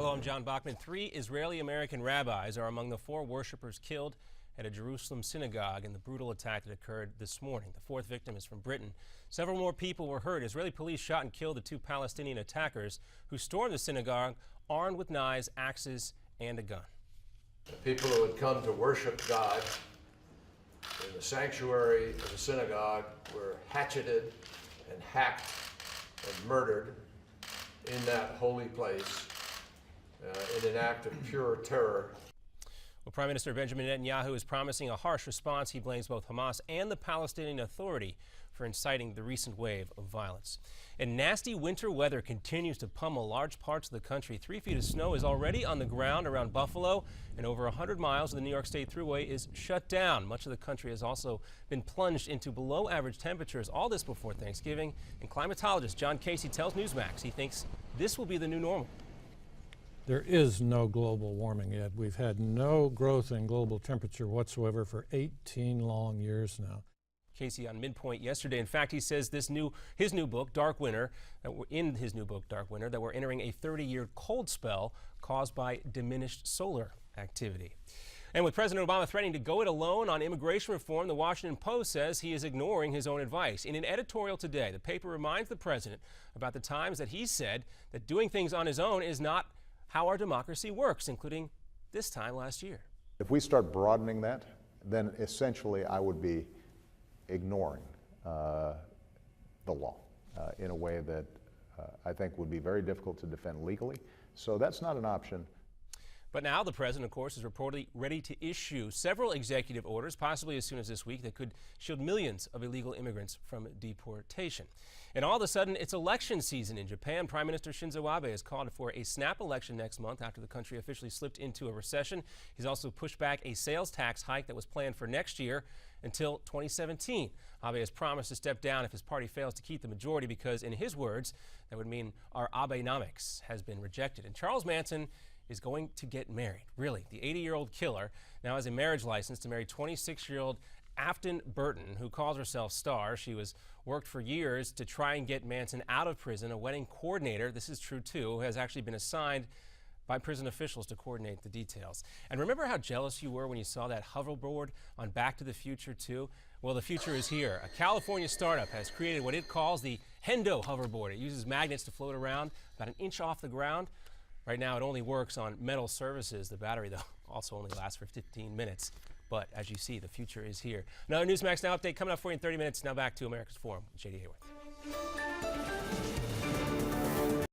Hello, I'm John Bachman. 3 Israeli-American rabbis are among the 4 worshipers killed at a Jerusalem synagogue in the brutal attack that occurred this morning. The 4th victim is from Britain. Several more people were hurt. Israeli police shot and killed the 2 Palestinian attackers who stormed the synagogue armed with knives, axes, and a gun. The people who had come to worship God in the sanctuary of the synagogue were hatcheted and hacked and murdered in that holy place in an act of pure terror. Well, Prime Minister Benjamin Netanyahu is promising a harsh response. He blames both Hamas and the Palestinian Authority for inciting the recent wave of violence. And nasty winter weather continues to pummel large parts of the country. 3 feet of snow is already on the ground around Buffalo, and over 100 miles of the New York State Thruway is shut down. Much of the country has also been plunged into below average temperatures, all this before Thanksgiving. And climatologist John Casey tells Newsmax he thinks this will be the new normal. There is no global warming yet. We've had no growth in global temperature whatsoever for 18 long years now. Casey on Midpoint yesterday. In fact, he says his new book, Dark Winter, that we're entering a 30-year cold spell caused by diminished solar activity. And with President Obama threatening to go it alone on immigration reform, the Washington Post says he is ignoring his own advice. In an editorial today, the paper reminds the president about the times that he said that doing things on his own is not how our democracy works, including this time last year. If we start broadening that, then essentially I would be ignoring the law in a way that I think would be very difficult to defend legally. So that's not an option. But now the president, of course, is reportedly ready to issue several executive orders, possibly as soon as this week, that could shield millions of illegal immigrants from deportation. And all of a sudden, it's election season in Japan. Prime Minister Shinzo Abe has called for a snap election next month after the country officially slipped into a recession. He's also pushed back a sales tax hike that was planned for next year until 2017. Abe has promised to step down if his party fails to keep the majority because, in his words, that would mean our Abenomics has been rejected. And Charles Manson is going to get married. Really, the 80-year-old killer now has a marriage license to marry 26-year-old Afton Burton, who calls herself Star. She worked for years to try and get Manson out of prison. A wedding coordinator, this is true too, has actually been assigned by prison officials to coordinate the details. And remember how jealous you were when you saw that hoverboard on Back to the Future 2? Well, the future is here. A California startup has created what it calls the Hendo hoverboard. It uses magnets to float around about an inch off the ground. Right now, it only works on metal surfaces. The battery, though, also only lasts for 15 minutes. But as you see, the future is here. Another Newsmax Now update coming up for you in 30 minutes. Now back to America's Forum with J.D. Hayworth.